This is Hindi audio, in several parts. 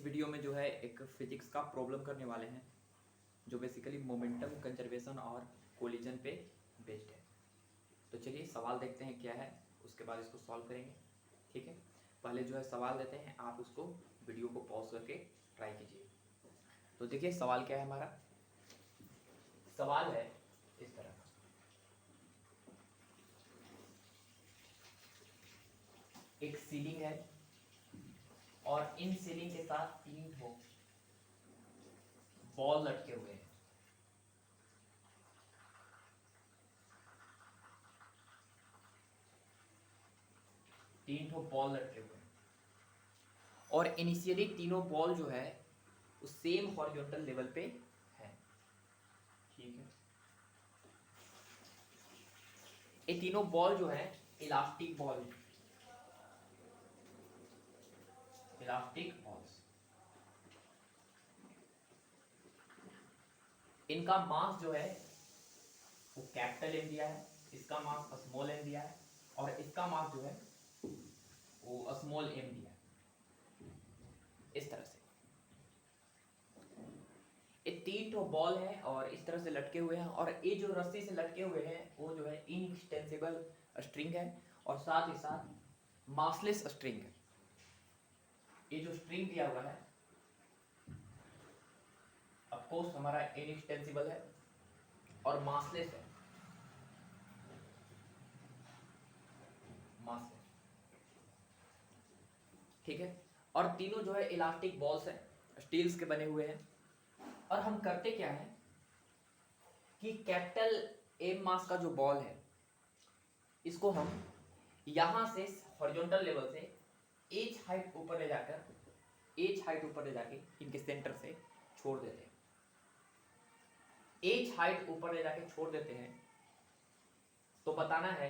वीडियो में जो है एक फिजिक्स का प्रॉब्लम करने वाले हैं जो बेसिकली मोमेंटम कंजर्वेशन और कोलिजन पे बेस्ड है। तो चलिए सवाल देखते हैं क्या है, उसके बाद इसको सॉल्व करेंगे। ठीक है, पहले जो है सवाल देते हैं, आप उसको वीडियो को पॉज करके ट्राई कीजिए। तो देखिए सवाल क्या है हमारा। सवाल है इस तरह का, एक सीलिंग है और इन सीलिंग के साथ 3 ठो बॉल लटके हुए हैं। तीन ठो बॉल लटके हुए हैं और इनिशियली तीनों बॉल जो है वो सेम हॉरिजॉन्टल लेवल पे है। ठीक है, ये तीनों बॉल जो है इलास्टिक बॉल, इलास्टिक बॉल्स। इनका मास जो है वो कैपिटल एम दिया है, इसका मास स्मॉल एम दिया है और इसका मास जो है वो स्मॉल एम दिया है। इस तरह से ये 3 ठो बॉल है और इस तरह से लटके हुए हैं और ये जो रस्सी से लटके हुए हैं वो जो है इनएक्सटेंसिबल स्ट्रिंग है और साथ ही साथ मासलेस स्ट्रिंग है। ये जो स्ट्रिंग दिया हुआ है ऑफ कोर्स हमारा इनएक्सटेंसिबल है और मासलेस है, मासलेस। ठीक है, और तीनों जो है इलास्टिक बॉल्स हैं, स्टील्स के बने हुए हैं। और हम करते क्या है कि कैपिटल एम मास का जो बॉल है इसको हम यहां से हॉरिजॉन्टल लेवल से एच हाइट ऊपर ले जाकर इनके सेंटर से छोड़ देते हैं। एच हाइट ऊपर ले जाके छोड़ देते हैं तो बताना है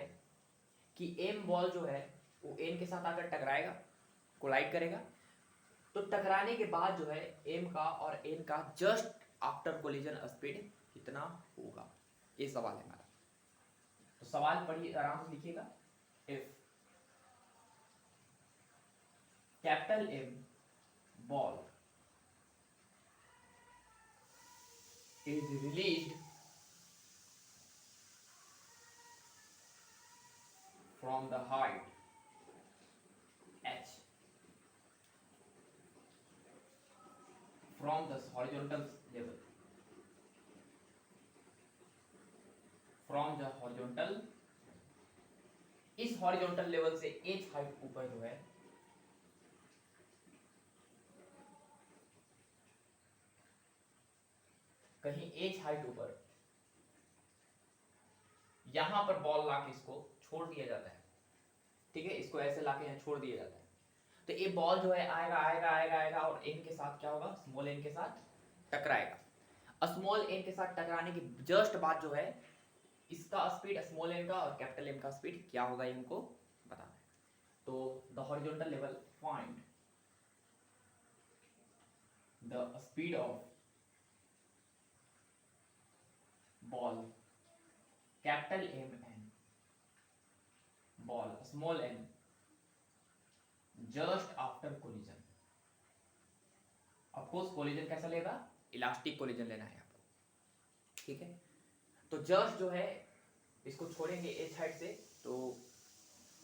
कि एम बॉल जो है वो एन के साथ आकर टकराएगा, कोलाइड करेगा। तो टकराने के बाद जो है एम का और एन का जस्ट आफ्टर कोलिजन स्पीड कितना होगा, ये सवाल है हमारा। तो सवाल पढ़िए, आराम से लिखिएगा। If capital M ball is released from the height h from the horizontal level, from the horizontal, इस हॉरिजॉन्टल लेवल से h हाइट ऊपर जो है कहीं h हाइट ऊपर यहां पर बॉल लाके इसको छोड़ दिया जाता है। ठीक है, इसको ऐसे लाके यहां छोड़ दिया जाता है। तो ये बॉल जो है आएगा आएगा आएगा आएगा और एन के साथ क्या होगा, स्मॉल एन के साथ टकराएगा। स्मॉल एन के साथ टकराने की जस्ट बाद जो है इसका स्पीड स्मॉल एन का और कैपिटल एम का स्पीड क्या होगा ये हमको बताना है। तो the horizontal level find the speed of ball capital M and ball small n just after collision. Of course collision कैसा लेगा, इलास्टिक कोलिजन लेना है आपको। ठीक है, तो जस्ट जो है इसको छोड़ेंगे एच हाइट से, तो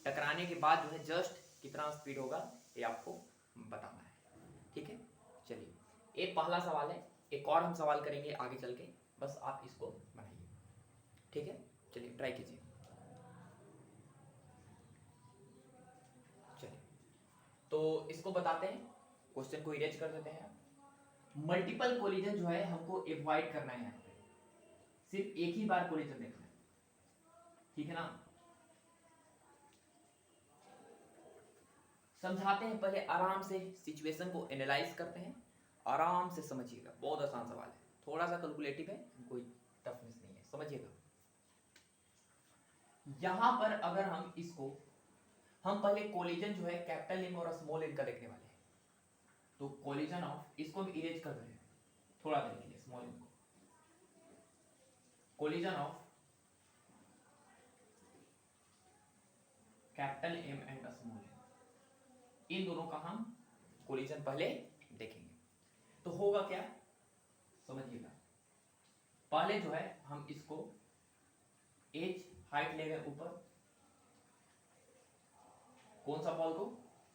टकराने के बाद जो है जस्ट कितना स्पीड होगा ये आपको बताना है। ठीक है, चलिए ये पहला सवाल है, एक और हम सवाल करेंगे आगे चल के, बस आप इसको बनाइए। ठीक है, चलिए ट्राई कीजिए। चलिए तो इसको बताते हैं, क्वेश्चन को इरेज कर देते हैं। मल्टीपल कोलिजन जो है हमको अवॉइड करना है, यहाँ पे सिर्फ एक ही बार कोलिजन देखना है। ठीक है ना, समझाते हैं पहले आराम से, सिचुएशन को एनालाइज करते हैं, आराम से समझिएगा। बहुत आसान सवाल है, थोड़ा सा कैलकुलेटिव है, कोई टफनेस नहीं है, समझिएगा। यहां पर अगर हम पहले कोलिजन जो है कैपिटल एम और स्मॉल एम का देखने वाले हैं। तो कोलिजन ऑफ, इसको भी इरेज कर रहे हैं थोड़ा देर के लिए, स्मॉल एम को। Collision of capital M and small M, इन दोनों का हम कोलिजन पहले देखेंगे। तो होगा क्या, समझिएगा। पहले जो है हम इसको एच हाइट ले गए ऊपर, कौन सा बॉल को,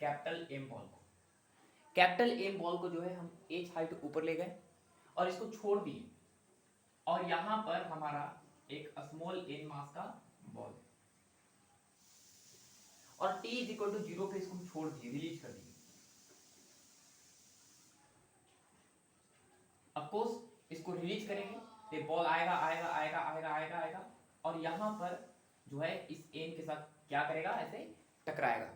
कैपिटल एम बॉल को। कैपिटल एम बॉल को जो है हम एच हाइट ऊपर ले गए और इसको छोड़ दिए, और यहां पर हमारा एक स्मॉल एन मास का बॉल है, और t इज इक्वल टू 0 पे इसको हम छोड़ दिए, रिलीज कर दिए। ऑफकोर्स इसको रिलीज करेंगे तो बॉल आएगा आएगा आएगा आएगा आएगा आएगा, और यहां पर जो है इस एन के साथ क्या करेगा, ऐसे टकराएगा।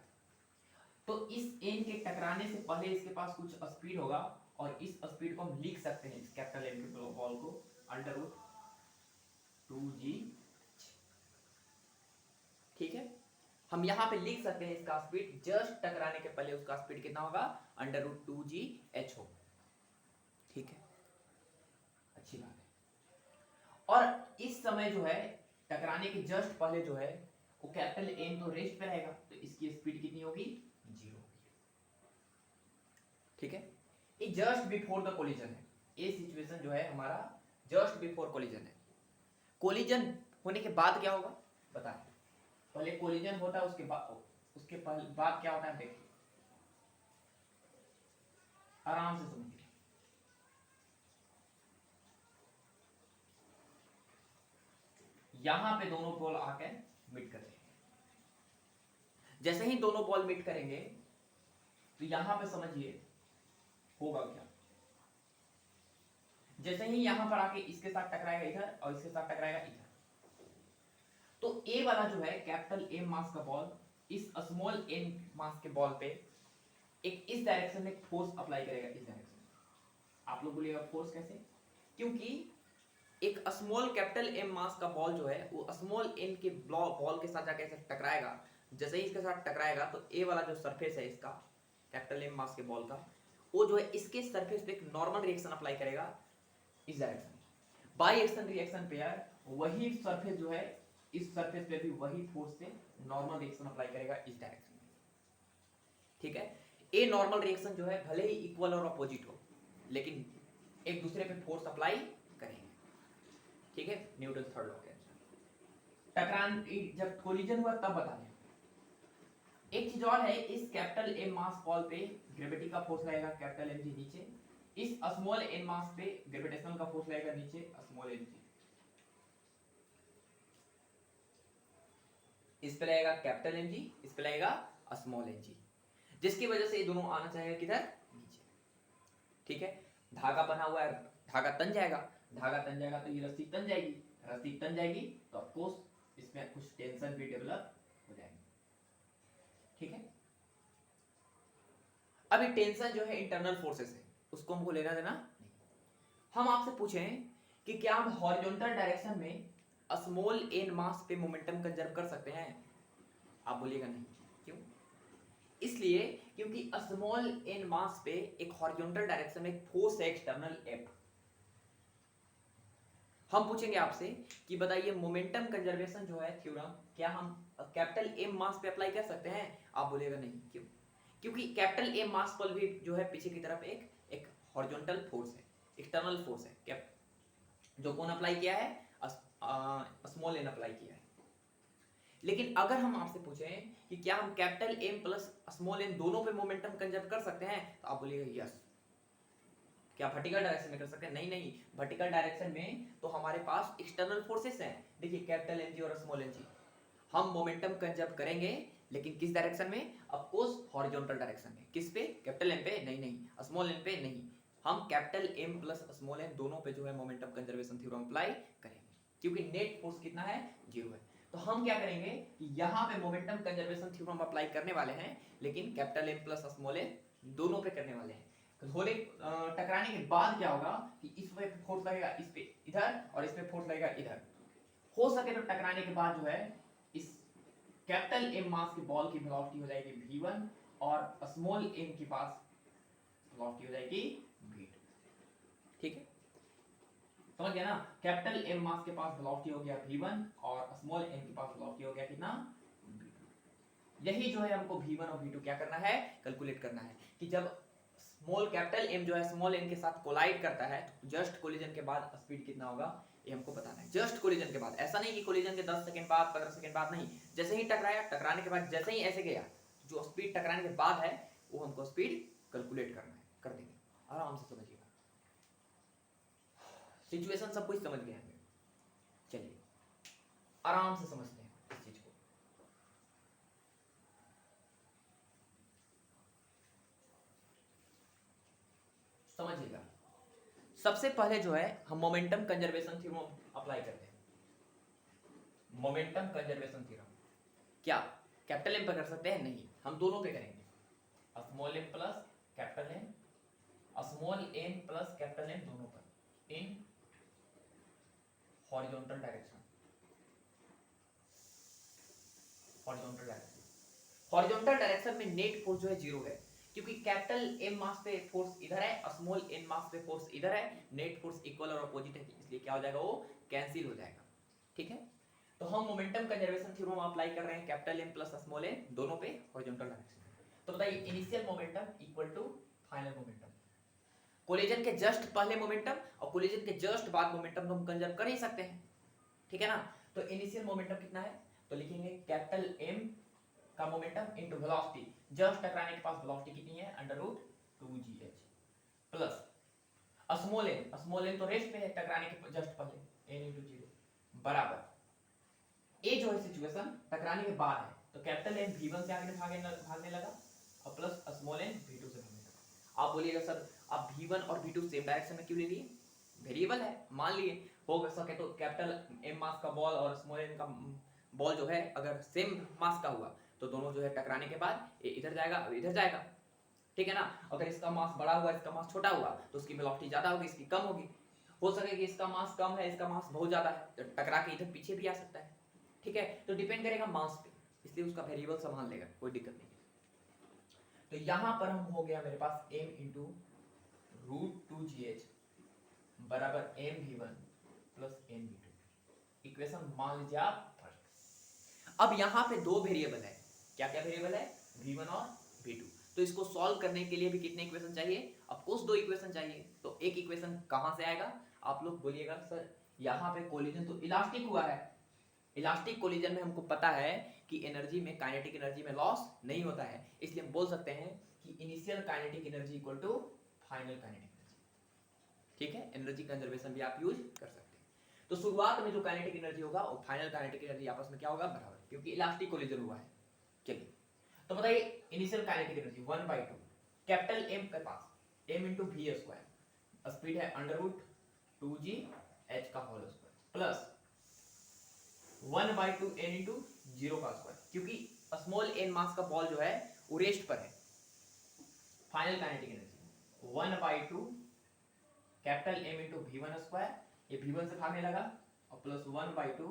तो इस एन के टकराने से पहले इसके पास कुछ स्पीड होगा, और इस स्पीड को हम लिख सकते हैं, इस कैपिटल एम के बॉल को अंडर रूट 2g। ठीक है, हम यहां पे लिख सकते हैं इसका स्पीड, जस्ट टकराने के पहले उसका स्पीड कितना होगा, अंडर रूट 2g h हो। ठीक है, अच्छी बात है। और इस समय जो है टकराने के जस्ट पहले जो है वो कैपिटल एन तो रेस्ट पे रहेगा, तो इसकी स्पीड कितनी होगी, 0 होगी। ठीक है, ये जस्ट बिफोर द कोलिजन है, ये सिचुएशन जो है हमारा जस्ट बिफोर कोलिजन है। कोलिजन होने के बाद क्या होगा बताएं, पहले कोलिजन होता है, उसके बाद क्या होता है देखिए, आराम से समझिए। यहां पे दोनों बॉल आके मीट करते हैं, जैसे ही दोनों बॉल मीट करेंगे तो यहां पे समझिए होगा क्या, जैसे ही यहां पर आके इसके साथ टकराएगा इधर और इसके साथ टकराएगा इधर, तो ए वाला जो है कैपिटल एम मास का बॉल इस स्मॉल एन मास के बॉल पे एक इस डायरेक्शन में फोर्स अप्लाई करेगा, इस डायरेक्शन में। आप लोग बोलिएगा फोर्स कैसे, क्योंकि एक स्मॉल कैपिटल एम मास का बॉल जो है वो स्मॉल एन के बॉल के साथ जाके ऐसे टकराएगा, जैसे ही इसके साथ टकराएगा तो ए वाला जो सरफेस है इसका कैपिटल एम मास के बॉल का, वो जो है इसके सरफेस पे एक नॉर्मल रिएक्शन अप्लाई करेगा इस डायरेक्शन में, बाई एक्शन रिएक्शन पे यार वही सरफेस जो है इस सरफेस पे भी वही फोर्स से नॉर्मल रिएक्शन अप्लाई करेगा इस डायरेक्शन में। ठीक है, ए नॉर्मल रिएक्शन जो है भले ही इक्वल और अपोजिट हो, लेकिन एक दूसरे पे फोर्स अप्लाई करेंगे। ठीक है, न्यूटन थर्ड लॉ के अनुसार। टकरान जब कोलिजन हुआ तब बताने। एक चीज और है, इस कैपिटल एम मास बॉल पे ग्रेविटी का फोर्स लगेगा कैपिटल एम जी नीचे, इस स्मॉल एन मास पे ग्रेविटेशनल का फोर्स लगेगा नीचे स्मॉल एन जी, इस पे लगेगा कैपिटल एम जी, इस पे लगेगा स्मॉल एन जी, जिसकी वजह से ये दोनों आना चाहेगा किधर, नीचे। ठीक है, धागा बना हुआ है, धागा तन जाएगा, धागा तन जाएगा तो ये रस्सी तन जाएगी, रस्सी तन जाएगी तो ऑफ कोर्स इसमें कुछ टेंशन भी डेवलप हो जाएगी। ठीक है, अभी टेंशन जो है इंटरनल फोर्सेस है, उसको हमको लेना देना नहीं। हम आपसे पूछें कि क्या हम हॉरिजॉन्टल डायरेक्शन में स्मॉल एन मास पे मोमेंटम कंजर्व कर सकते हैं, आप बोलिएगा नहीं। क्यों, इसलिए क्योंकि स्मॉल एन मास पे एक हॉरिजॉन्टल डायरेक्शन में एक फोर्स है एक्सटर्नल एफ। हम पूछेंगे आपसे कि बताइए मोमेंटम कंजर्वेशन जो है थ्योरम क्या हम कैपिटल एम मास पे अप्लाई कर सकते हैं, आप बोलेगा नहीं। क्यों, क्योंकि कैपिटल एम मास पर भी जो है पीछे की तरफ एक हॉरिजॉन्टल फोर्स है, एक्सटर्नल फोर्स है, जो कौन अप्लाई किया है, स्मॉल एन अप्लाई किया है। लेकिन अगर हम आपसे पूछें कि क्या हम capital M plus small n दोनों पे मोमेंटम कंजर्व कर सकते हैं, तो आप बोलिएगा यस। क्या वर्टिकल डायरेक्शन में कर सकते हैं, नहीं नहीं, वर्टिकल डायरेक्शन में तो हमारे पास एक्सटर्नल फोर्सेस हैं, देखिए कैपिटल एम जी और स्मॉल एन जी, हम मोमेंटम कंजर्व करेंगे लेकिन किस डायरेक्शन में, ऑफ कोर्स हॉरिजॉन्टल डायरेक्शन में। किस पे, कैपिटल एम पे, नहीं नहीं स्मॉल एन पे नहीं, हम capital M plus small n दोनों पे जो है मोमेंटम कंजर्वेशन थ्योरम अप्लाई करेंगे, क्योंकि नेट फोर्स कितना है, 0 है। तो हम क्या करेंगे कि यहाँ पे मोमेंटम कंजर्वेशन थ्योरम अप्लाई करने वाले हैं, लेकिन capital M plus small n दोनों पे करने वाले हैं। होने टकराने के बाद क्या होगा कि इस पे फोर्स लगेगा इस पे इधर, और इस पे फोर्स लगेगा इधर। हो सके तो टकराने के बाद जो है इस कैपिटल एम मास की बॉल की वेलोसिटी हो जाएगी v1 और स्मॉल एम के पास वेलोसिटी हो जाएगी v2। ठीक है, समझ गया ना, कैपिटल एम मास के पास वेलोसिटी हो गया v1 और स्मॉल एम के पास वेलोसिटी हो गया कितना, v2। यही जो है हमको v1 और v2 क्या करना है, कैलकुलेट करना है कि जब स्मॉल कैपिटल एम जो है स्मॉल एम के साथ कोलाइड करता है, तो जस्ट कोलिजन के बाद स्पीड कितना होगा ये हमको बताना है। जस्ट कोलिजन के बाद, ऐसा नहीं कि कोलिजन के 10 सेकंड बाद 15 सेकंड बाद, नहीं, जैसे ही टकराया, टकराने के बाद जैसे ही ऐसे गया, जो स्पीड टकराने के बाद है वो हमको स्पीड कैलकुलेट करना है, कर देंगे। आराम से समझिएगा, सिचुएशन सब कुछ समझ गए हैं। चलिए आराम से समझते हैं इस चीज को। समझिएगा, सबसे पहले जो है हम मोमेंटम कंजर्वेशन थ्योरम अप्लाई करते हैं। मोमेंटम कंजर्वेशन थ्योरम क्या कैपिटल एम पर कर सकते हैं? नहीं, हम दोनों पे करेंगे, small m plus capital M, small m plus capital M, दोनों पर in horizontal direction. Horizontal direction, horizontal direction में नेट फोर्स जो है जीरो है, क्योंकि कैपिटल एम मास पे फोर्स इधर है, स्मॉल एन मास पे फोर्स इधर है, नेट फोर्स इक्वल और अपोजिट है, इसलिए क्या हो जाएगा, वो कैंसिल हो जाएगा। ठीक है, तो हम मोमेंटम कंजर्वेशन थ्योरम अप्लाई कर रहे हैं capital M plus small n दोनों पे हॉरिजॉन्टल डायरेक्शन। तो बताइए initial momentum equal to final momentum. Collision के जस्ट पहले मोमेंटम और कोलिजन के जस्ट बाद मोमेंटम को हम कंजर्व कर ही सकते हैं, ठीक है ना। तो इनिशियल मोमेंटम कितना है, तो लिखेंगे कैपिटल एम का मोमेंटम इनटू वेलोसिटी, जस्ट टकराने के पास वेलोसिटी कितनी है, √2gh प्लस स्मॉल एन तो रेस्ट पे है, टकराने के जस्ट पहले n × 0 बराबर ए जो है सिचुएशन टकराने के बाद है, तो कैपिटल एम v1 से आगे भागने लगा और प्लस स्मॉल एन v2 से भागने लगा। आप बोलिएगा सर आप v1 और v2 सेम डायरेक्शन में क्यों ले लिए, वेरिएबल है, मान लिए हो सके तो कैपिटल एम मास का बॉल और स्मॉल एन का बॉल जो है अगर सेम मास का हुआ तो दोनों जो है टकराने के बाद इधर जाएगा और इधर जाएगा, ठीक है ना। अगर इसका मास बड़ा हुआ इसका मास छोटा हुआ तो उसकी वेलोसिटी ज्यादा होगी, इसकी कम होगी। हो सके कि इसका मास कम है इसका मास बहुत ज्यादा है, तो टकरा के इधर पीछे भी आ सकता है, ठीक है। तो डिपेंड करेगा मास पे, इसलिए उसका वेरिएबल संभाल लेगा, कोई दिक्कत नहीं। तो यहां पर हम हो गया मेरे पास m × √2gh बराबर mv1 प्लस mv2, इक्वेशन मान लीजिए आप फर्स्ट। अब यहां पे दो वेरिएबल है, क्या क्या वेरिएबल है, v1 और v2। तो इसको सॉल्व करने के लिए भी कितने इक्वेशन चाहिए, ऑफ कोर्स दो इक्वेशन चाहिए। तो एक इक्वेशन कहां से आएगा, आप लोग बोलिएगा सर यहां पे कोलिजन तो इलास्टिक हुआ है, इलास्टिक कोलिजन में हमको पता है कि एनर्जी में काइनेटिक एनर्जी में लॉस नहीं होता है, इसलिए हम बोल सकते हैं कि initial kinetic energy equal to final kinetic energy, ठीक है। एनर्जी कंजर्वेशन भी आप यूज कर सकते हैं। तो शुरुआत में जो काइनेटिक एनर्जी होगा और फाइनल काइनेटिक एनर्जी आपस में क्या होगा, बराबर, क्योंकि इलास्टिक कोलिजन हुआ है। चलिए तो बताइए initial kinetic energy 1/2 capital M के पास m × v², स्पीड है √2gh का होल स्क्वायर प्लस 1/2 n × 0 का स्क्वायर, क्योंकि स्मॉल n मास का बॉल जो है वो रेस्ट पर है। Final kinetic energy 1/2 capital m × v1², ये v1 से भागने लगा और प्लस 1/2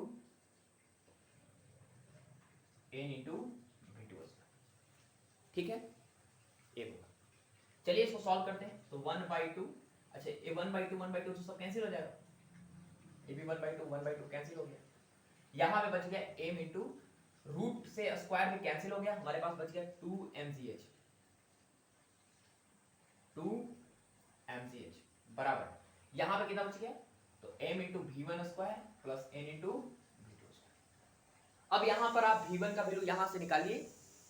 n × v2², ठीक है, ये होगा। चलिए इसको सॉल्व करते हैं। तो 1/2, अच्छा ये 1/2 तो सब कैंसिल हो जाएगा, ये भी 1/2 कैंसिल हो गया, यहां पे बच गया m × रूट से स्क्वायर भी कैंसिल हो गया, हमारे पास बच गया 2mgh, 2mgh बराबर यहां पे कितना बच गया, तो m × v1² plus n × v2²। अब यहां पर आप v1 का वैल्यू यहां से निकालिए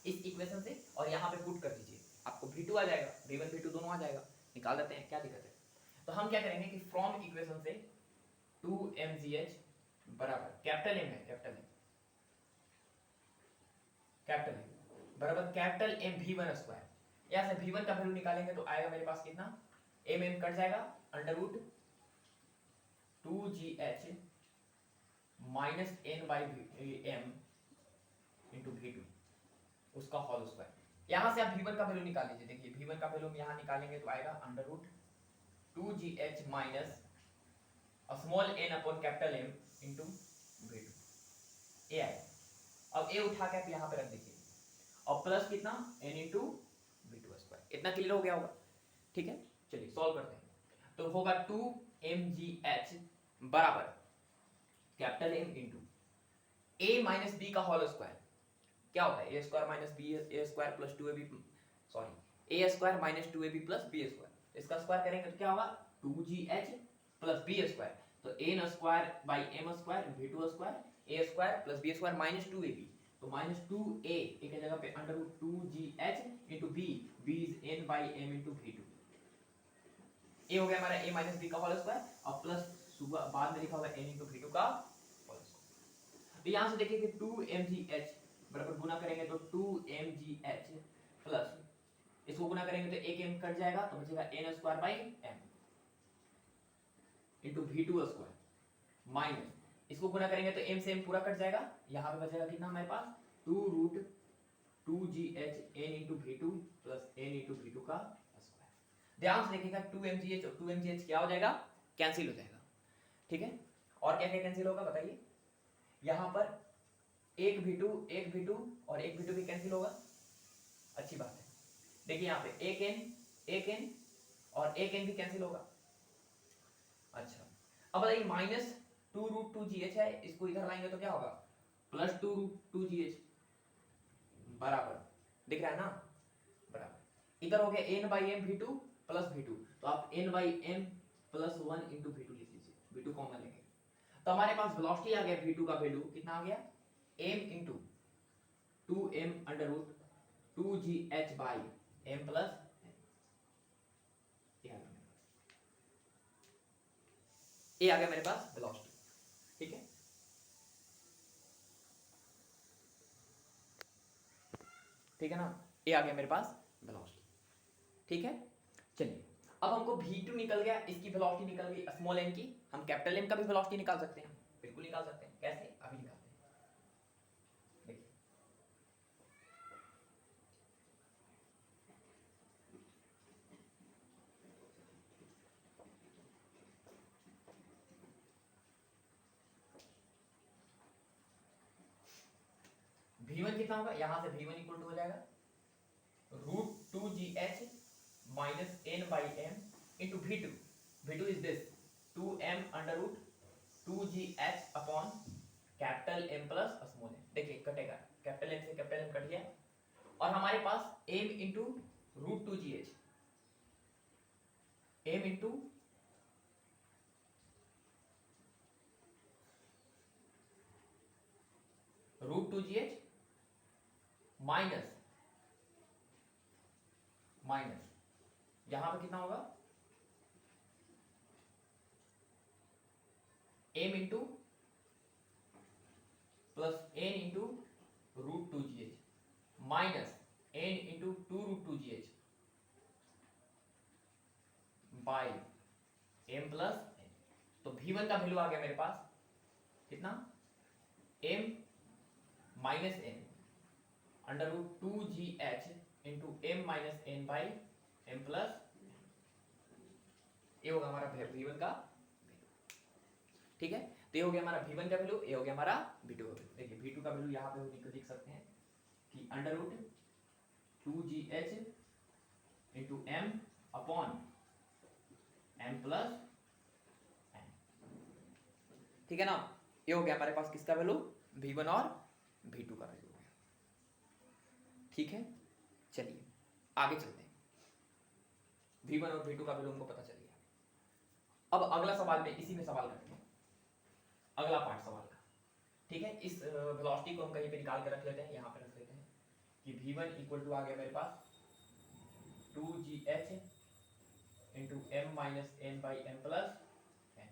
इस इक्वेशन से और यहां पे पुट कर दीजिए, आपको v2 आ जाएगा, v1 v2 दोनों आ जाएगा, निकाल देते हैं, क्या दिक्कत है। तो हम क्या करेंगे कि फ्रॉम इक्वेशन से 2mgh बराबर कैपिटल M है, कैपिटल M बराबर कैपिटल M v1², यहां से v1 का वैल्यू निकालेंगे तो आएगा मेरे पास कितना, m कट जाएगा √2gh माइनस n/m × v2 उसका होल स्क्वायर। यहां से आप v1 का वैल्यू निकाल लीजिए, देखिए v1 का वैल्यू हम यहां निकालेंगे तो आएगा √2gh minus small n upon capital M × v2, ये आएगा। अब ए उठा के आप यहां पे रख दीजिए और प्लस कितना n × v2², इतना क्लियर हो गया होगा, ठीक है। चलिए सॉल्व करते हैं। तो होगा 2mgh बराबर कैपिटल M × a - b का होल स्क्वायर, क्या होता है a² - b a² + 2ab, sorry A square minus 2ab plus B square, इसका स्क्वायर करेंगे तो क्या होगा 2gh प्लस बी स्क्वायर, तो N square by M square v2 square A square plus B square minus 2ab, तो माइनस 2a एक जगह पे under root 2gh into B, B is N by M into v2, ए हो गया हमारा a माइनस बी का होल स्क्वायर और प्लस सुबह बाद में लिखा हुआ n इंटू v2 का होल स्क्वायर। तो यहाँ से देखिए कि 2mgh बराबर गुना करेंगे तो 2mgh प्लस इसको गुना करेंगे तो एक m कट जाएगा तो बचेगा n square by m into v2 square minus इसको गुना करेंगे तो m से m पूरा कट जाएगा, यहाँ पे बचेगा कितना हमारे पास 2 root 2gh n into v2 plus n into v2 का स्क्वायर। ध्यान से देखिएगा 2mgh और 2mgh क्या हो जाएगा, कैंसिल हो जाएगा, ठीक है। और क्या क्या कैंसिल होगा बताइए, यहाँ पर एक v2 और एक v2 भी कैंसिल होगा, अच्छी बात है। देखिए यहाँ पे एक n और एक n भी कैंसिल होगा। अच्छा अब बताइए माइनस 2 रूट 2gh है, इसको इधर लाएंगे तो क्या होगा प्लस 2 रूट 2gh बराबर, दिख रहा है ना, बराबर इधर हो गया n by M v2 plus v2, तो आप n by m plus 1 into v2 लिख लीजिए, v2 कॉमन लेंगे तो हमारे पास वेलोसिटी आ गया v2 का वैल्यू कितना आ गया m into 2m under root 2gh by m plus ये आ गया मेरे पास वेलोसिटी, ठीक है। ठीक है ना, ये आ गया मेरे पास वेलोसिटी, ठीक है। चलिए अब हमको v2 निकल गया, इसकी वेलोसिटी निकल गई स्मॉल n की, हम कैपिटल M का भी वेलोसिटी निकाल सकते हैं, बिल्कुल निकाल सकते हैं, कैसे अभी निकालते हैं। देखिए v1 कितना होगा, यहां से v1 इक्वल टू हो जाएगा root 2gh minus n by m into v2, v2 is this 2m under root 2gh upon capital M plus small m, देखिए कटेगा कैपिटल M से कैपिटल M कट गया और हमारे पास m into root 2gh, m into root 2gh minus यहां पे कितना होगा m into plus n into root 2gh minus n into 2 root 2gh by m plus n, तो v1 का वैल्यू आ गया मेरे पास कितना m minus n under root 2gh into m minus n by m plus, ये होगा हमारा v1 का, ठीक है। तो ये हो गया हमारा v1 का वैल्यू, ये हो गया हमारा v2 का वैल्यू। देखिए v2 का वैल्यू यहाँ पे लिख सकते हैं कि under root 2gh into m upon m plus n, ठीक है ना। ये हो गया हमारे पास किसका वैल्यू, v1 और v2 का वैल्यू हो गया, ठीक है। चलिए आगे चलते हैं, v1 और v2 का वैल्यू हमको पता चल गया। अब अगला सवाल में इसी में सवाल करते हैं, अगला पार्ट सवाल का, ठीक है। इस वेलोसिटी को हम कहीं पे निकाल के रख लेते हैं, यहाँ पे रख लेते हैं कि v1 इक्वल टू आ गया मेरे पास 2gh into m minus n by m plus n,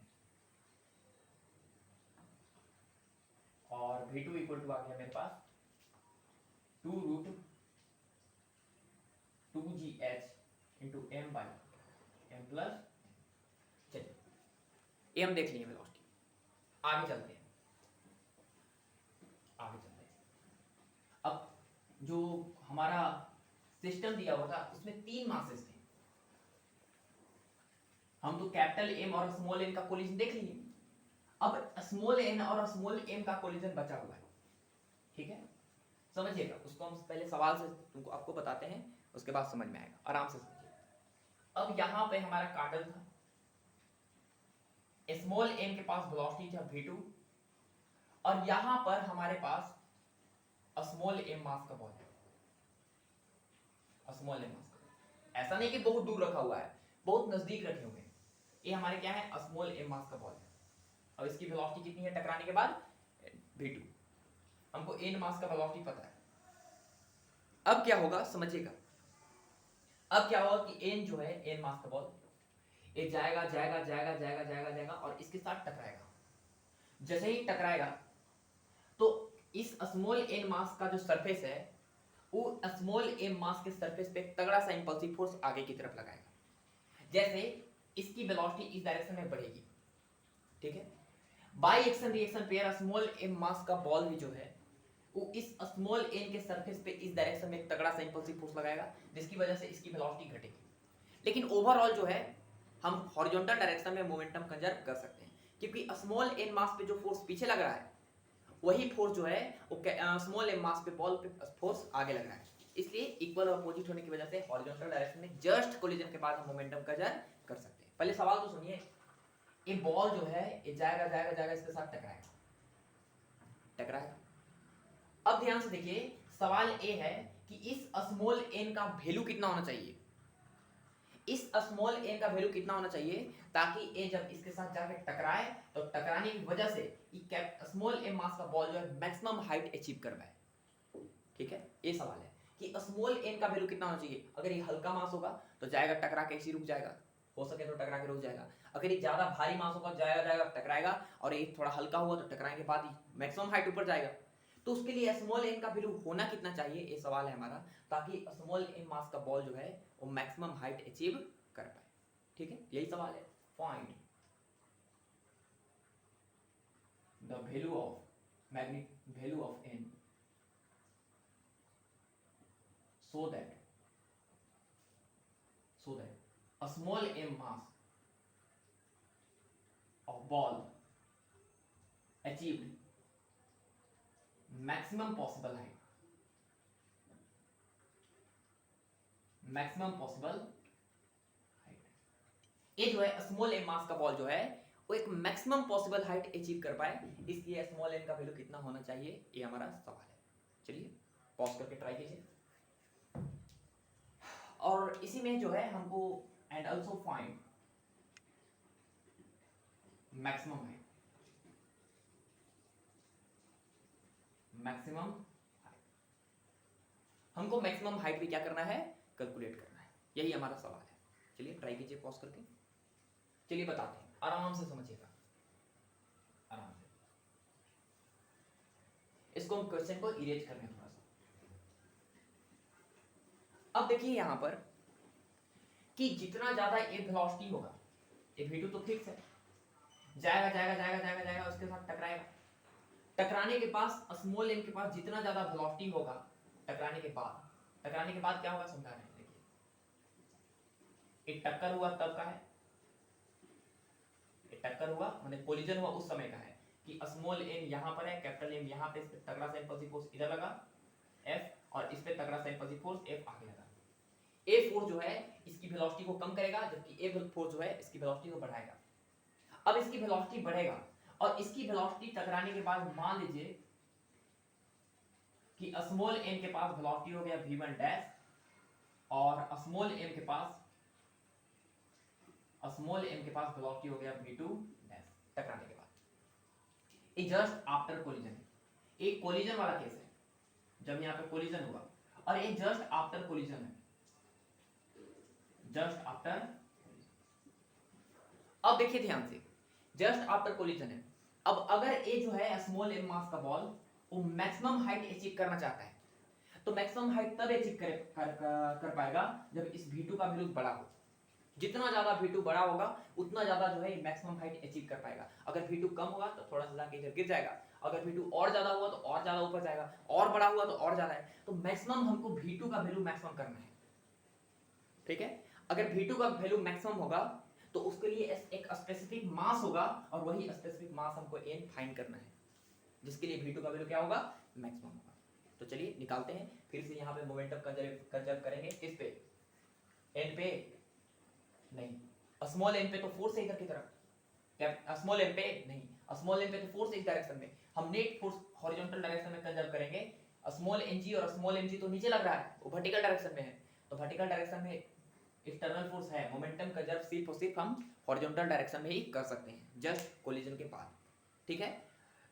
और v2 इक्वल टू आ गया मेरे पास 2 root 2gh into m by m plus. चलिए ये हम देख लिए वेलोसिटी, आगे चलते हैं, अब जो हमारा सिस्टम दिया हुआ था उसमें 3 मासेस थे, हम तो कैपिटल M और स्मॉल n का कोलिजन देख लिए, अब स्मॉल n और स्मॉल m का कोलिजन बचा हुआ है, ठीक है। समझिएगा, उसको हम पहले सवाल से तुमको आपको बताते हैं, उसके बाद समझ में आएगा, आराम से समझिए। अब यहाँ पे हमारा कार्डल था, स्मॉल m के पास वेलोसिटी था v2 और यहाँ पर हमारे पास स्मॉल m मास का बॉल है, स्मॉल m मास का, ऐसा नहीं कि बहुत दूर रखा हुआ है, बहुत नजदीक रखे हुए हैं। ये हमारे क्या है, स्मॉल m मास का बॉल है। अब इसकी वेलोसिटी कितनी है टकराने के बाद, v2। हमको n मास का वेलोसिटी पता है। अब क्या होगा समझिएगा, अब क्या होगा कि n जो है, n मास का बॉल, ये जाएगा जाएगा जाएगा जाएगा जाएगा जाएगा और इसके साथ टकराएगा। जैसे ही टकराएगा तो इस स्मॉल n मास का जो सरफेस है, वो स्मॉल m मास के सरफेस पे तगड़ा सा इंपल्सिव फोर्स आगे की तरफ लगाएगा। जैसे इसकी वेलोसिटी इस डायरेक्शन में बढ़ेगी, ठीक है। By action reaction pair small m मास का बॉल भी जो है वो इस स्मॉल n के सरफेस पे इस डायरेक्शन में एक तगड़ा सा इंपल्सिव फोर्स लगाएगा, जिसकी वजह से इसकी वेलोसिटी घटेगी। लेकिन ओवरऑल जो है हम हॉरिजॉन्टल डायरेक्शन में मोमेंटम कंजर्व कर सकते हैं, क्योंकि स्मॉल n मास पे जो फोर्स पीछे लग रहा है वही फोर्स जो है वो स्मॉल m मास पे बॉल पे फोर्स आगे लग रहा है। इसलिए इक्वल और अपोजिट होने की वजह से हॉरिजॉन्टल डायरेक्शन में जस्ट कोलिजन के बाद हम मोमेंटम कंजर्व कर सकते हैं। पहले सवाल तो सुनिए, ये बॉल जो है ये जाएगा जाएगा जाएगा, इसके साथ टकराएगा टकराएगा। अब ध्यान से देखिए, सवाल ये है कि इस स्मॉल n का वैल्यू कितना होना चाहिए, इस स्मॉल n का वैल्यू कितना होना चाहिए ताकि ये जब इसके साथ जाके टकराए तो टकराने की वजह से ये स्मॉल m मास का बॉल जो है मैक्सिमम हाइट अचीव कर पाए। ठीक है, ये सवाल है कि स्मॉल n का वैल्यू कितना होना चाहिए। अगर ये हल्का मास होगा तो जाएगा टकरा के इसी रुक जाएगा, हो सके तो टकरा के रुक जाएगा। अगर ये ज्यादा भारी मास होगा जाएगा जाएगा टकराएगा, और ये थोड़ा हल्का हुआ तो टकराने के बाद ही मैक्सिमम हाइट ऊपर जाएगा। तो उसके लिए स्मॉल n का वैल्यू होना कितना चाहिए, ये सवाल है हमारा, ताकि स्मॉल m मास का बॉल जो है वो मैक्सिमम हाइट अचीव कर पाए। ठीक है, यही सवाल है। Find the value of value of n so that a small m mass of ball achieved maximum possible height, ये जो है स्मॉल m मास का बॉल जो है वो एक मैक्सिमम पॉसिबल हाइट अचीव कर पाए, इसलिए स्मॉल n का वैल्यू कितना होना चाहिए, ये हमारा सवाल है। चलिए पॉज करके ट्राई कीजिए। और इसी में जो है हमको and also find maximum height, हमको मैक्सिमम हाइट भी क्या करना है, कैलकुलेट करना है। यही हमारा सवाल है। चलिए ट्राई कीजिए पॉज करके। चलिए बताते हैं, आराम से समझिएगा, आराम से। इसको हम क्वेश्चन को इरेज करने थोड़ा सा। अब देखिए यहां पर कि जितना ज्यादा ये वेलोसिटी होगा, ये v2 तो फिक्स है, जाएगा जाएगा जाएगा जाएगा जाएगा, उसके साथ टकराएगा। टकराने के पास स्मॉल m के पास जितना ज्यादा वेलोसिटी होगा, टकराने के बाद क्या होगा समझा रहे हैं। देखिए एक टक्कर हुआ तब का है, एक टक्कर हुआ माने कोलिजन हुआ उस समय का है कि स्मॉल m यहां पर है, कैपिटल M यहां पे, इस पे तगड़ा सा इंपल्सिव फोर्स इधर लगा F, और इस पे तगड़ा सा इंपल्सिव फोर्स F आगे लगा। A फोर्स जो है इसकी वेलोसिटी को कम करेगा, जबकि A फोर्स जो है इसकी वेलोसिटी को बढ़ाएगा। अब इसकी वेलोसिटी बढ़ेगा और इसकी वेलोसिटी टकराने के बाद मान लीजिए कि स्मॉल m के पास वेलोसिटी हो गया v1 डैश, और स्मॉल m के पास वेलोसिटी हो गया v2 डैश टकराने के बाद। ये जस्ट आफ्टर कोलिजन है, एक कोलिजन वाला केस है जब यहाँ पे कोलिजन हुआ, और ये जस्ट आफ्टर कोलिजन है, जस्ट आफ्टर। अब देखिए ध्यान से, जस्ट आफ्टर कोलिजन है। अब अगर ये जो है स्मॉल m मास का बॉल वो मैक्सिमम हाइट अचीव करना चाहता है, तो मैक्सिमम हाइट तब अचीव कर पाएगा जब इस v2 का वैल्यू बड़ा हो। जितना ज्यादा v2 बड़ा होगा उतना ज्यादा जो है मैक्सिमम हाइट अचीव कर पाएगा। अगर v2 कम होगा तो थोड़ा सा जाके इधर गिर जाएगा, अगर v2 और ज्यादा हुआ तो और ज्यादा ऊपर जाएगा, और बड़ा हुआ तो और ज्यादा है। तो मैक्सिमम हमको v2 का वैल्यू मैक्सिमम करना है। ठीक है, अगर v2 का वैल्यू मैक्सिमम होगा तो उसके लिए एक स्पेसिफिक मास होगा, और वही स्पेसिफिक मास हमको n फाइंड करना है, जिसके लिए v2 का वैल्यू क्या होगा, मैक्सिमम होगा। तो चलिए निकालते हैं फिर से। यहाँ पे मोमेंटम कंजर्व करेंगे किस पे, n पे नहीं, स्मॉल m पे तो फोर्स है इधर की तरफ, स्मॉल m पे नहीं, स्मॉल m पे तो फोर्स है इस डायरेक्शन में। हम नेट फोर्स हॉरिजॉन्टल डायरेक्शन में कंजर्व करेंगे। स्मॉल mg और स्मॉल mg तो नीचे लग रहा है, वो वर्टिकल डायरेक्शन में है, तो वर्टिकल डायरेक्शन में एक्सटर्नल फोर्स है, मोमेंटम कंजर्व सिर्फ और सिर्फ हम हॉरिजॉन्टल डायरेक्शन में ही कर सकते हैं, जस्ट कोलिजन के बाद। ठीक है,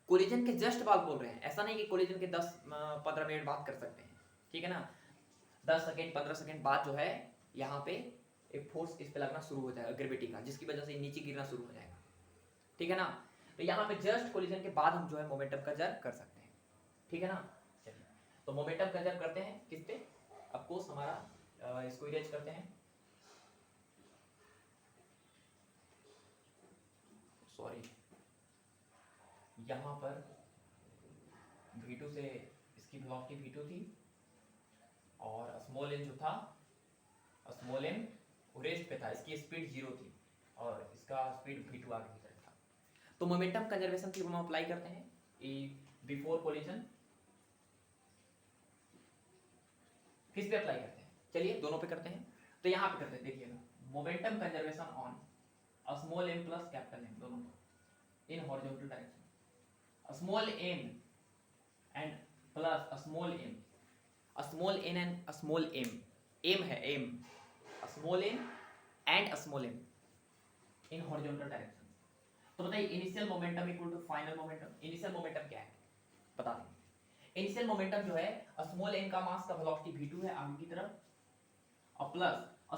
कोलिजन के जस्ट बाद बोल रहे हैं, ऐसा नहीं कि कोलिजन के 10-15 मिनट बाद कर सकते हैं। ठीक है ना, 10 सेकेंड 15 सेकेंड बाद जो है यहाँ पे एक फोर्स इस पे लगना शुरू हो जाएगा ग्रेविटी का, जिसकी वजह से नीचे गिरना शुरू हो जाएगा। ठीक है ना, तो यहाँ पे जस्ट कोलिजन के बाद हम जो है मोमेंटम कंजर्व कर सकते हैं। ठीक है ना, चलिए तो मोमेंटम कंजर्व करते हैं किस पे, ऑफकोर्स हमारा इसको इरेज करते हैं, सॉरी यहाँ पर v2 से इसकी वेलोसिटी v2 थी और स्मॉल n जो था, स्मॉल n रेस्ट पे था, इसकी स्पीड 0 थी और इसका स्पीड v2 आगे की तरफ था। तो मोमेंटम कंजर्वेशन की हम अप्लाई करते हैं बिफोर कोलिजन, किस पे अप्लाई करते हैं, चलिए दोनों पे करते हैं। तो यहाँ पे करते हैं, देखिएगा momentum conservation on small m plus capital M दोनों in horizontal direction, small m and plus small m, small n and small m, m है m, small n and small m in horizontal direction. तो बताइए initial momentum equal to final momentum, initial momentum क्या है बता दें। इनिशियल मोमेंटम जो है स्मॉल n का मास का वेलोसिटी v2 है आगे की तरफ और प्लस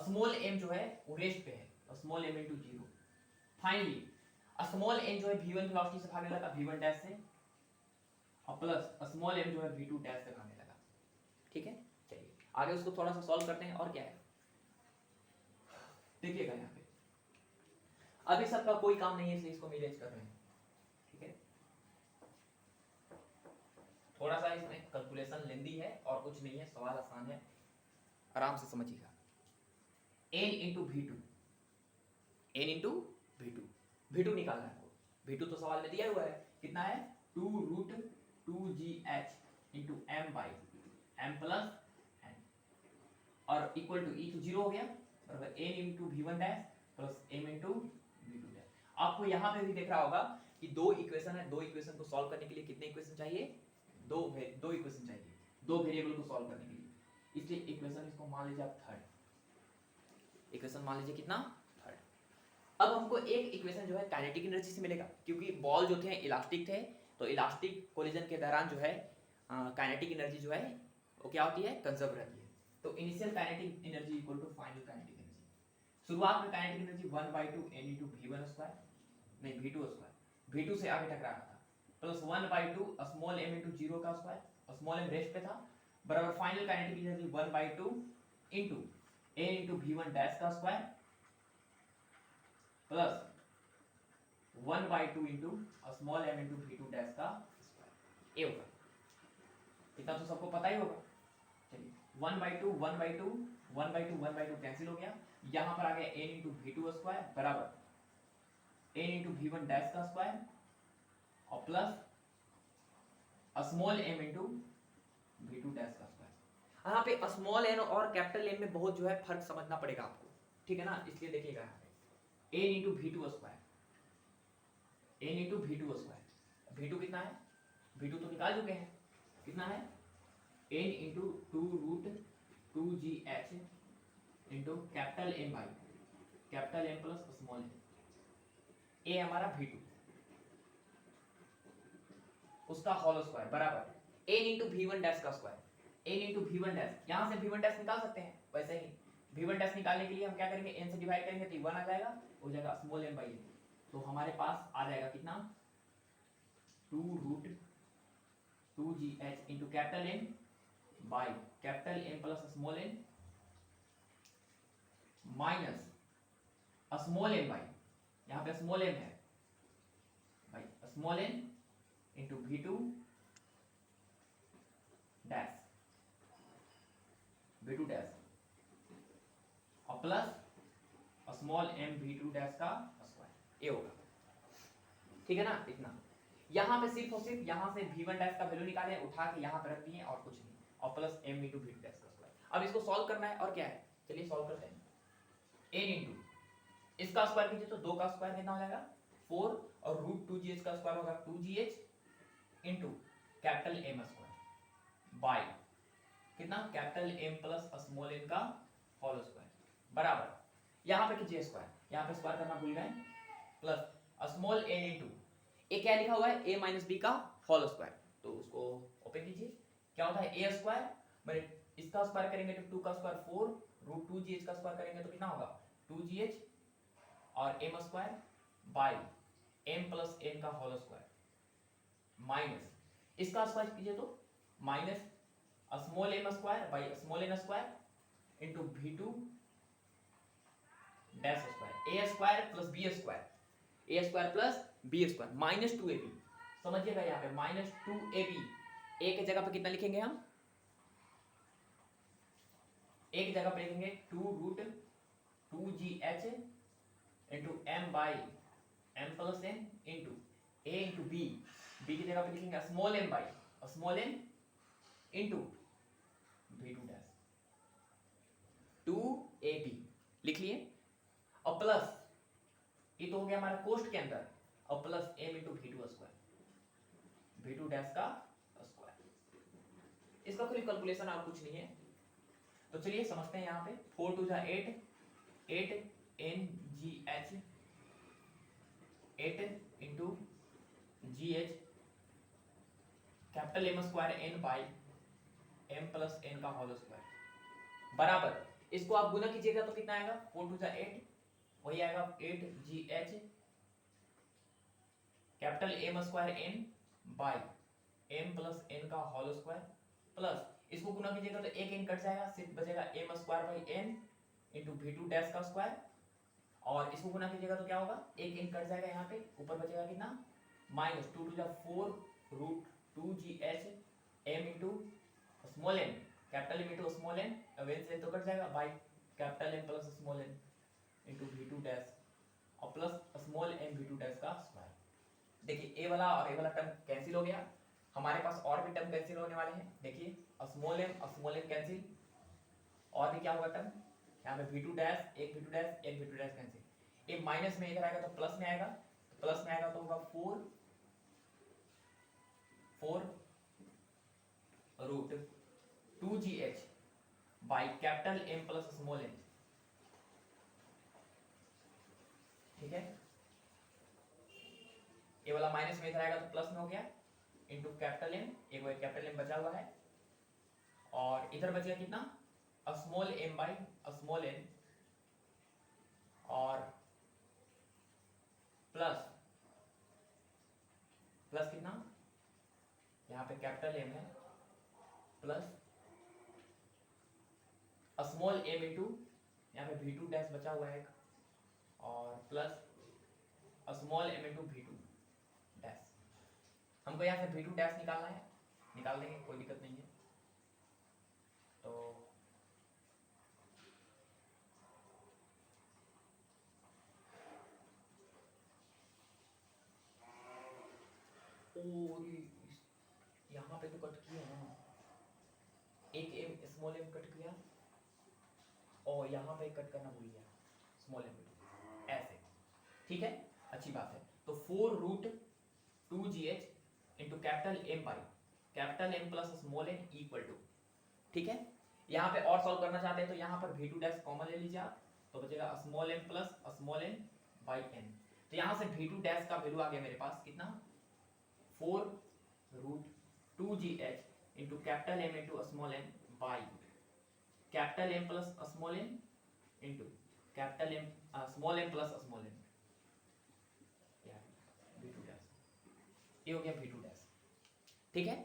स्मॉल m जो है वो रेस्ट पे है, small m into 0। Finally small n जो है v1 वेलोसिटी से भागने लगा v1 डैश से और प्लस स्मॉल m जो है v2 डैश से भागने लगा। ठीक है, चलिए आगे उसको थोड़ा सा सॉल्व करते हैं। और क्या है देखिएगा यहाँ पे, अभी सबका कोई काम नहीं है इसलिए इसको मैनेज कर रहे हैं। ठीक है, थोड़ा सा इसमें कैलकुलेशन लेंदी है और कुछ नहीं है, सवाल आसान है, आराम से समझिएगा। n into v2, n into v2 निकालना है आपको। v2 तो सवाल में दिया हुआ है, कितना है 2√2gh into m by m plus n और इक्वल टू e तो 0 हो गया बराबर n into v1 dash plus m into v2 dash. आपको यहाँ पे भी देख रहा होगा कि दो इक्वेशन है, दो इक्वेशन को सॉल्व करने के लिए कितने इक्वेशन चाहिए, दो इक्वेशन चाहिए, दो वेरिएबल को सॉल्व करने के लिए, इसलिए इक्वेशन इसको मान लीजिए आप थर्ड इक्वेशन, मान लीजिए कितना थर्ड। अब हमको एक इक्वेशन जो है काइनेटिक एनर्जी से मिलेगा, क्योंकि बॉल जो थे इलास्टिक थे, तो इलास्टिक कोलिजन के दौरान जो है काइनेटिक एनर्जी जो है वो क्या होती है, कंजर्व रहती है। तो initial kinetic energy equal to final kinetic energy. शुरुआत में kinetic energy 1/2 n into v1 square, नहीं v2 स्क्वायर, v2 से आगे टकरा रहा था, प्लस 1/2 स्मॉल m into 0 का स्क्वायर, स्मॉल m रेस्ट पे था, बराबर final kinetic energy 1/2 into n into v1 dash का square plus 1/2 into small m into v2 dash का स्क्वायर, ये होगा। इतना तो सबको पता ही होगा। चलिए 1/2 1/2 1/2 1/2 कैंसिल हो गया, यहाँ पर आ गया n into v2 स्क्वायर बराबर n into v1 डैश का स्क्वायर और plus small m into v2 dash का स्क्वायर। यहाँ पे स्मॉल n और कैपिटल m में बहुत जो है फर्क समझना पड़ेगा आपको, ठीक है ना, इसलिए देखिएगा यहाँ पे n into v2 square, n into v2 square, v2 कितना है, v2 तो निकाल चुके हैं, कितना है n into 2√2gh into capital M by capital M plus small m, a हमारा v2 उसका होल स्क्वायर बराबर n into v1 डैश का square, n into v1 dash, यहाँ से v1 डैश निकाल सकते हैं, वैसे ही v1 डैश निकालने के लिए हम क्या करेंगे, n से डिवाइड करेंगे तो 1 आ जाएगा, हो जाएगा स्मॉल m बाई n, तो हमारे पास आ जाएगा कितना 2√2gh into capital M by capital M plus small m minus small m by, यहाँ पे स्मॉल m है भाई, small m into v2 dash और plus small m v2 dash का स्क्वायर, ये होगा। ठीक है ना, इतना यहाँ पे सिर्फ और सिर्फ यहाँ से v1 डैश का वैल्यू निकाले, उठा के यहाँ पे रख दिए और कुछ नहीं, और plus m into v2 dash का स्क्वायर। अब इसको सॉल्व करना है और क्या है, चलिए सॉल्व करते हैं। n इंटू इसका स्क्वायर कीजिए तो 2 का स्क्वायर कितना हो जाएगा 4 और √2gh का स्क्वायर होगा 2gh into capital M square by कितना capital M plus small m का होल स्क्वायर, बराबर यहाँ पे कीजिए स्क्वायर, यहाँ पे स्क्वायर करना भूल गए, प्लस स्मॉल a इंटू ए क्या लिखा हुआ है a माइनस बी का होल स्क्वायर, तो उसको ओपन कीजिए, क्या होता है a स्क्वायर मैंने इसका स्क्वायर करेंगे तो 2 का स्क्वायर 4 रूट 2gh का स्क्वायर करेंगे तो कितना होगा 2gh और m square by m plus n का होल स्क्वायर माइनस इसका स्क्वायर कीजिए तो minus small m square by small n square into v2 dash square a square plus b square a square plus b square minus 2ab, समझिएगा यहाँ पे माइनस 2ab, a की जगह पे कितना लिखेंगे हम, a की जगह पे लिखेंगे 2 root 2gh into m by m plus n into a into b, b की जगह पे लिखेंगे small m by small n into v2 dash 2ab लिख लिए, और प्लस ये तो हो गया हमारा कोष्ट के अंदर, और plus m into v2 square, v2 dash का स्क्वायर, इसका कोई कैलकुलेशन और कुछ नहीं है। तो चलिए समझते हैं यहाँ पे 4 2 जा 8 8 ngh 8 into gh capital M square n by m plus n का होल स्क्वायर बराबर, इसको आप गुना कीजिएगा तो कितना आएगा 4 2 जा 8 वही आएगा 8gh capital M square n by m plus n का होल स्क्वायर प्लस इसको गुना कीजिएगा तो एक n कट जाएगा, सिर्फ बचेगा m square by n into v2 dash का स्क्वायर, और इसको गुना कीजिएगा तो क्या होगा एक n कट जाएगा, यहाँ पे ऊपर बचेगा कितना माइनस 2 2 जा 4 root 2gh m into small n capital M into small n, अब n से तो कट जाएगा by capital M plus small n into v2 dash और plus small m v2 dash का स्क्वायर। देखिए a वाला और a वाला टर्म कैंसिल हो गया, हमारे पास और भी टर्म कैंसिल होने वाले हैं, देखिए स्मॉल m कैंसिल, और भी क्या होगा टर्म यहाँ पे v2 डैश एक v2 डैश एक v2 डैश कैंसिल, ये माइनस में इधर आएगा तो प्लस में आएगा, तो प्लस में आएगा तो होगा 4 root 2gh by capital M plus small n, ठीक है, ये वाला माइनस में इधर आएगा तो प्लस में हो गया इंटू कैपिटल M, एक बार कैपिटल M बचा हुआ है, और इधर बचेगा कितना small m by small n और प्लस प्लस कितना यहाँ पे कैपिटल M है प्लस स्मॉल m इंटू यहाँ पे v2 डैश बचा हुआ है और plus small m into v2 dash, हमको यहाँ से v2 डैश निकालना है, निकाल देंगे कोई दिक्कत नहीं है। तो यहाँ पे तो कट किया ना, एक m स्मॉल m कट किया और यहाँ पे कट करना भूल गया स्मॉल m ऐसे, ठीक है अच्छी बात है। तो 4 root 2gh into capital M by capital M plus small n equal to, ठीक है, यहाँ पे और सॉल्व करना चाहते हैं तो यहाँ पर v2 डैश कॉमन ले लीजिए आप, तो बचेगा small m plus small n by n, तो यहाँ से v2 डैश का वैल्यू आ गया मेरे पास कितना 4 root 2gh into capital M into small n by capital M plus small n into capital M small m plus small n, v2 dash, ये हो गया v2 डैश, ठीक है।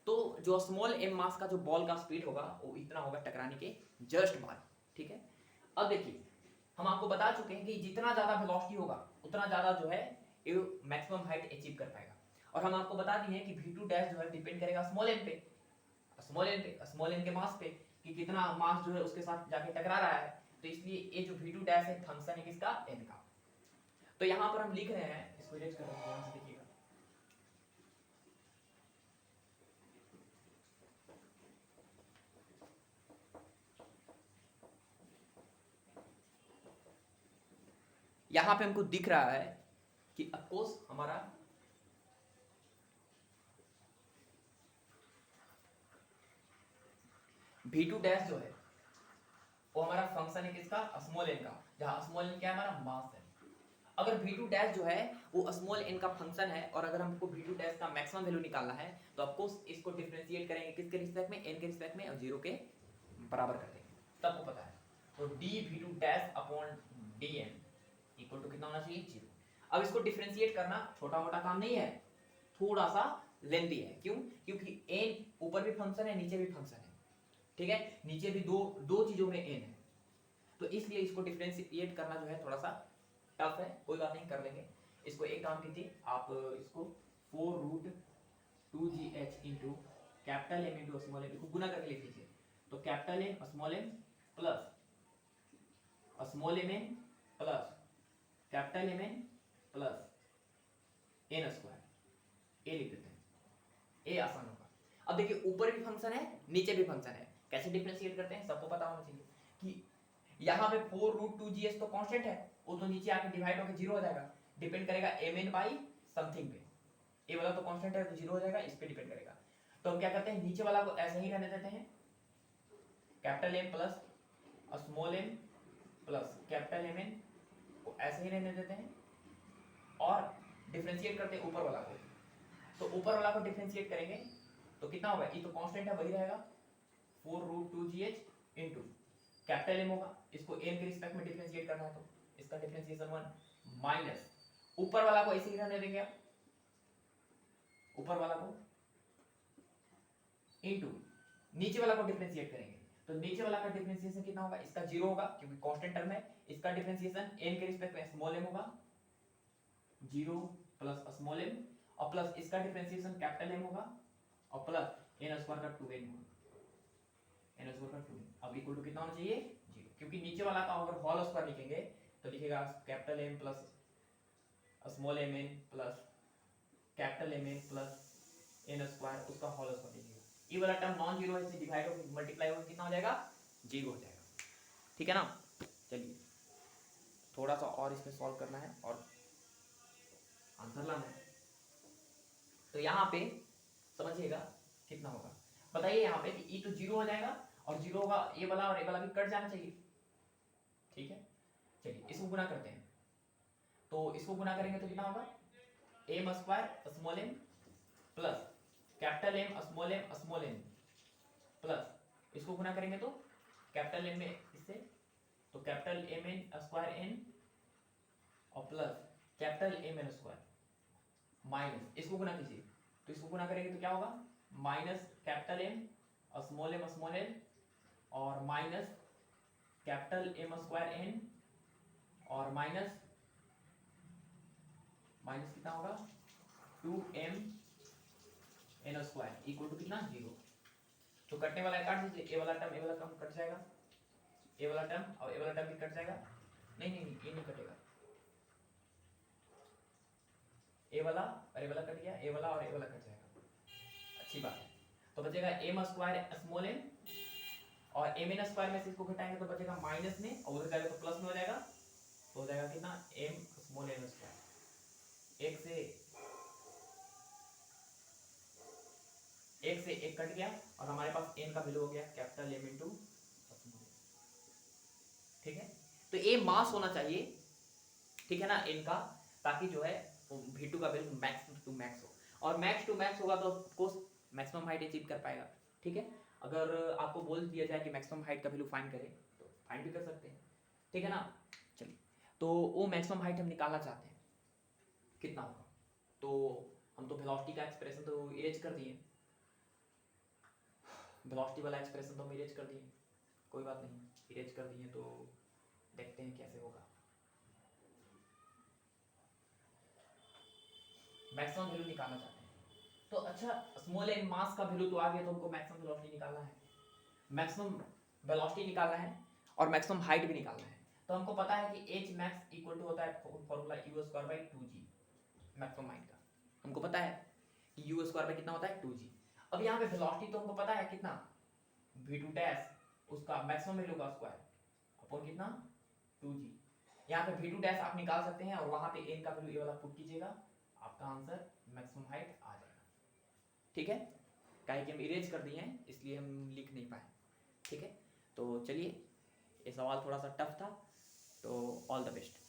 तो जो स्मॉल m मास का जो बॉल का स्पीड होगा वो इतना होगा टकराने के जस्ट बाद, ठीक है। अब देखिए हम आपको बता चुके हैं कि जितना ज्यादा वेलोसिटी होगा उतना ज्यादा जो है ये मैक्सिमम हाइट अचीव कर पाएगा, और हम आपको बता दिए हैं कि v2 डैश जो है डिपेंड करेगा स्मॉल n पे, स्मॉल n के मास पे कि कितना मास जो है उसके साथ जाके टकरा रहा है, तो इसलिए ये जो v2 डैश है फंक्शन है किसका n का। तो यहाँ पर हम लिख रहे हैं, इसको इरेज कर रहे हैं, ध्यान से देखिएगा, यहाँ पे हमको दिख रहा है कि अफकोर्स हमारा v2 डैश जो है वो हमारा फंक्शन है किसका, स्मॉल एन का, जहां स्मॉल एन क्या है हमारा मास है। अगर v2 डैश जो है वो स्मॉल n का फंक्शन है और अगर हमको v2 डैश का मैक्सिमम वैल्यू निकालना है तो आपको इसको डिफरेंशिएट करेंगे किसके रिस्पेक्ट में, n के रिस्पेक्ट में, और 0 के बराबर कर देंगे, सबको पता है। तो dv2 dash upon dn equal to कितना होना चाहिए, 0। अब इसको डिफरेंशिएट करना छोटा मोटा काम नहीं है, थोड़ा सा लेंथी है। क्यों, क्योंकि n ऊपर भी फंक्शन है नीचे भी फंक्शन है, ठीक है, नीचे भी दो चीजों में n है, तो इसलिए इसको डिफरेंशिएट करना जो है थोड़ा सा टफ है, कोई बात नहीं, कर लेंगे इसको। एक काम कीजिए आप, इसको 4√2gh into capital M into small m को गुना करके लिख लीजिए। तो capital M small m plus small m n plus capital M n plus n square, A लिख देते हैं, ए आसान होगा। अब देखिए ऊपर भी फंक्शन है नीचे भी फंक्शन है, कैसे डिफरेंशिएट करते हैं सबको पता होना चाहिए कि यहाँ पे 4√2gh तो कांस्टेंट है, वो तो नीचे आके डिवाइड होकर 0 हो जाएगा, डिपेंड करेगा mn बाई समथिंग पे, ए वाला तो कांस्टेंट है तो 0 हो जाएगा, इस पे डिपेंड करेगा। तो हम क्या करते हैं, नीचे वाला को ऐसे ही रहने देते हैं, capital M plus small m plus capital Mn को ऐसे ही रहने देते हैं और डिफरेंशिएट करते हैं ऊपर वाला को। तो ऊपर वाला को डिफरेंशिएट करेंगे तो कितना होगा, ये तो कांस्टेंट है वही रहेगा 4√2gh इंटू कैपिटल M होगा, इसको n के रिस्पेक्ट में डिफरेंशिएट करना है तो इसका डिफरेंशिएशन 1 माइनस ऊपर वाला को ऐसे ही रहने देंगे आप, ऊपर वाला को इंटू नीचे वाला को डिफरेंशिएट करेंगे तो नीचे वाला का डिफरेंशिएशन कितना होगा, इसका 0 होगा क्योंकि कांस्टेंट टर्म है, इसका डिफरेंशिएशन n के रिस्पेक्ट में स्मॉल m होगा 0 प्लस स्मॉल m और प्लस इसका डिफरेंशिएशन कैपिटल M होगा और प्लस n स्क्वायर का 2n होगा, n स्क्वायर का 2n। अब इक्वल टू कितना होना चाहिए, 0, क्योंकि नीचे वाला का अगर होल स्क्वायर लिखेंगे तो लिखेगा capital M plus small mn plus capital Mn plus n square, उसका होल स्क्वायर लिखेगा। ये वाला टर्म नॉन जीरो है, इससे डिवाइड होकर मल्टीप्लाई होकर कितना हो जाएगा, 0 हो जाएगा, ठीक है ना। चलिए थोड़ा सा और इसमें सॉल्व करना है और आंसर लाना है। तो यहाँ पे समझिएगा कितना होगा, बताइए यहाँ पे कि e तो 0 हो जाएगा और 0 होगा, ये वाला और ये वाला भी कट जाना चाहिए, ठीक है। चलिए इसको गुना करते हैं, तो इसको गुना करेंगे तो कितना होगा, m square small m plus capital M small m plus इसको गुना करेंगे तो कैपिटल M में इससे तो कैपिटल Mn स्क्वायर n और plus capital Mn square minus इसको गुना कीजिए तो इसको गुना करेंगे तो क्या होगा, minus capital M small m और minus capital M square n और माइनस कितना होगा 2m n square equal to कितना, 0। तो कटने वाला काट दीजिए, ए वाला टर्म कट जाएगा, ए वाला टर्म और ए वाला टर्म भी कट जाएगा, नहीं ये नहीं कटेगा, ए वाला और ए वाला कट गया, ए वाला और ए वाला कट जाएगा, अच्छी बात है। तो बचेगा m स्क्वायर स्मॉल m और mn स्क्वायर में से इसको घटाएंगे तो बचेगा माइनस में और उधर जाएगा तो प्लस में हो जाएगा, तो हो जाएगा कितना m स्मॉल m स्क्वायर, एक से एक कट गया और हमारे पास n का वैल्यू हो गया कैपिटल M इंटू, ठीक है। तो ये मास होना चाहिए, ठीक है ना, n का, ताकि जो है v2 का वैल्यू मैक्स टू मैक्स हो, और मैक्स टू मैक्स होगा तो ऑफकोर्स मैक्सिमम हाइट अचीव कर पाएगा, ठीक है। अगर आपको बोल दिया जाए कि मैक्सिमम हाइट का वैल्यू फाइंड करें तो फाइंड भी कर सकते हैं, ठीक है ना। चलिए तो वो मैक्सिमम हाइट हम निकालना चाहते हैं कितना होगा, तो हम तो वेलोसिटी का एक्सप्रेशन तो इरेज कर दिए, वेलोसिटी वाला एक्सप्रेशन तो हम इरेज कर दिए, कोई बात नहीं, इरेज कर दिए तो देखते हैं कैसे होगा। मैक्सिमम वैल्यू निकालना चाहते हैं तो अच्छा, स्मॉल m मास का वैल्यू तो आ गया, तो हमको मैक्सिमम वेलोसिटी निकालना है, मैक्सिमम वेलोसिटी निकालना है और मैक्सिमम हाइट भी निकालना है। तो हमको पता है कि h max इक्वल टू होता है फॉर्मूला u²/2g, मैक्सिमम हाइट का हमको पता है कि u² कितना होता है 2g। अब यहाँ पे वेलोसिटी तो हमको पता है कितना, v2 डैश उसका मैक्सिमम वैल्यू का स्क्वायर अपॉन कितना 2g। यहाँ पे v2 डैश आप निकाल सकते हैं और वहां पे n का वैल्यू ये वाला पुट कीजिएगा, आपका आंसर मैक्सिमम हाइट आ जाएगा, ठीक है। काहे कि हम इरेज कर दिए हैं इसलिए हम लिख नहीं पाए, ठीक है। तो चलिए ये सवाल थोड़ा सा टफ था, तो ऑल द बेस्ट।